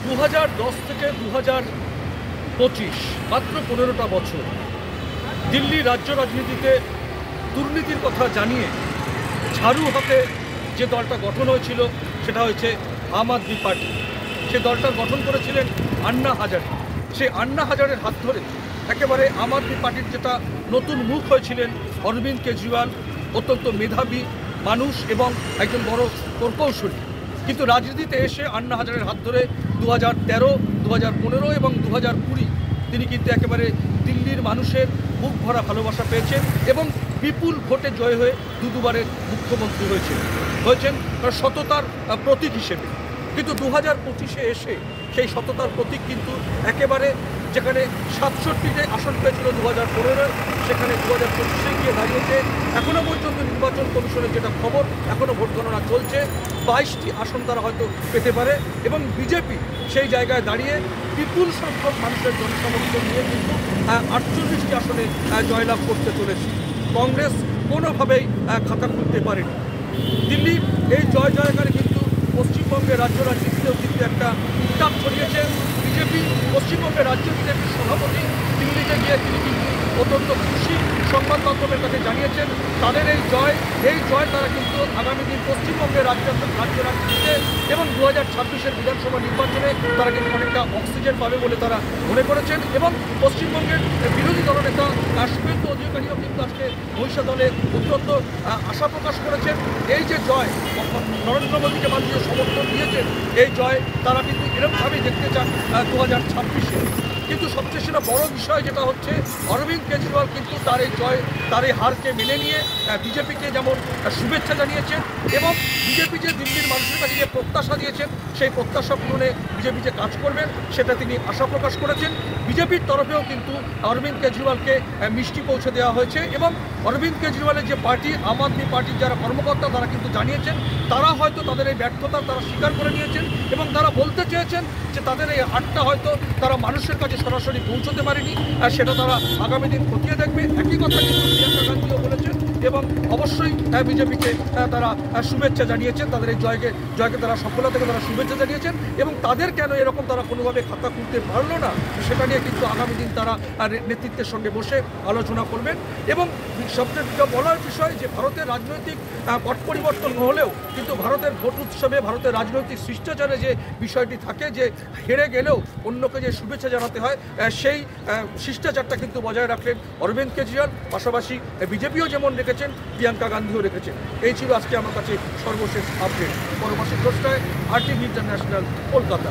2010 থেকে 2025 মাত্র 15টা বছর দিল্লি রাজ্য রাজনীতিতে দুর্নীতির কথা জানিয়ে ঝাড়ু হাতে যে দলটা গঠন হয়েছিল সেটা হয়েছে আম আদমি পার্টি। সে দলটার গঠন করেছিলেন আন্না হাজারে। সেই আন্না হাজারের হাত ধরে একেবারে আম আদমি পার্টির যেটা নতুন মুখ হয়েছিলেন অরবিন্দ কেজরিওয়াল, অত্যন্ত মেধাবী মানুষ এবং একজন বড় প্রকৌশলী। কিন্তু রাজনীতিতে এসে আন্না হাজারের হাত ধরে 2013, 2015 এবং 2020 তিনি কিন্তু একেবারে দিল্লির মানুষের বুক ভরা ভালোবাসা পেয়েছেন এবং বিপুল ভোটে জয় হয়ে দুবারের মুখ্যমন্ত্রী হয়েছেন সততার প্রতীক হিসেবে। কিন্তু 2025-এ এসে সেই সততার প্রতীক কিন্তু একেবারে যেখানে 67টে আসন পেয়েছিল 2015, সেখানে 2025-এ গিয়ে দাঁড়িয়েছে। এখনও পর্যন্ত নির্বাচন কমিশনের যেটা খবর, এখনও ভোট গণনা চলছে, 22টি আসন তারা হয়তো পেতে পারে এবং বিজেপি সেই জায়গায় দাঁড়িয়ে বিপুল সংখ্যক মানুষের জনসমর্থন নিয়ে কিন্তু 48টি আসনে জয়লাভ করতে চলেছে। কংগ্রেস কোনোভাবেই খাতা খুলতে পারেনি। দিল্লির এই জয়গানে কিন্তু পশ্চিমবঙ্গের রাজ্য রাজনীতিতেও কিন্তু একটা উত্তাপ ছড়িয়েছে। বিজেপি পশ্চিমবঙ্গের রাজ্য বিজেপির সভাপতি দিল্লিতে গিয়ে তিনি কিন্তু অত্যন্ত খুশি, সংবাদ মাধ্যমের কাছে জানিয়েছেন তাদের এই জয় তারা কিন্তু আগামী দিন পশ্চিমবঙ্গের রাজ্য রাজনীতিতে এবং 2026-এর বিধানসভা নির্বাচনে তারা কিন্তু অনেকটা অক্সিজেন পাবে বলে তারা মনে করেছেন। এবং পশ্চিমবঙ্গের বিরোধী দলনেতা শুভেন্দু অধিকারীও কিন্তু আজকে মহিষা দলে অত্যন্ত আশা প্রকাশ করেছেন। এই যে জয়, নরেন্দ্র মোদীকে মানুষ যে সমর্থন দিয়েছেন, এই জয় তারা কিন্তু এরকমভাবেই দেখতে চান 2026-এ। কিন্তু সবচেয়ে সেটা বড় বিষয় যেটা হচ্ছে অরবিন্দ কেজরিওয়াল কিন্তু তার এই হারকে মেনে নিয়ে বিজেপিকে যেমন শুভেচ্ছা জানিয়েছেন এবং বিজেপি যে দিল্লির মানুষের কাছে যে প্রত্যাশা দিয়েছেন সেই প্রত্যাশা পূরণে বিজেপি যে কাজ করবেন সেটা তিনি আশা প্রকাশ করেছেন। বিজেপির তরফেও কিন্তু অরবিন্দ কেজরিওয়ালকে মিষ্টি পৌঁছে দেওয়া হয়েছে এবং অরবিন্দ কেজরিওয়ালের যে পার্টি আম আদমি পার্টির যারা কর্মকর্তা তারা কিন্তু জানিয়েছেন তারা হয়তো তাদের এই ব্যর্থতা তারা স্বীকার করে নিয়েছেন এবং তারা বলতে চেয়েছেন যে তাদের এই হারটা হয়তো তারা মানুষের কাছে সরাসরি পৌঁছতে পারেনি, সেটা তারা আগামী দিন খতিয়ে দেখবে। একই কথা কিন্তু প্রিয়াঙ্কা গান্ধীও বলেছেন এবং অবশ্যই বিজেপিকে তারা শুভেচ্ছা জানিয়েছেন, তাদের এই জয়কে তারা সফলতাকে তারা শুভেচ্ছা জানিয়েছেন এবং তাদের কেন এরকম তারা কোনোভাবে খাতা খুলতে পারলো না সেটা নিয়ে কিন্তু আগামী দিন তারা নেতৃত্বের সঙ্গে বসে আলোচনা করবেন। এবং সবচেয়ে বলার বিষয় যে ভারতের রাজনৈতিক পট পরিবর্তন হলেও কিন্তু ভারতের ভোট উৎসবে ভারতের রাজনৈতিক শিষ্টাচারে যে বিষয়টি থাকে যে হেরে গেলেও অন্যকে যে শুভেচ্ছা জানাতে হয়, সেই শিষ্টাচারটা কিন্তু বজায় রাখলেন অরবিন্দ কেজরিওয়াল। পাশাপাশি বিজেপিও যেমন রেখেছেন, প্রিয়াঙ্কা গান্ধীও রেখেছেন। এই ছিল আজকে আমার কাছে সর্বশেষ আপডেট। পরমাসিক 10টায় RTV international, Kolkata.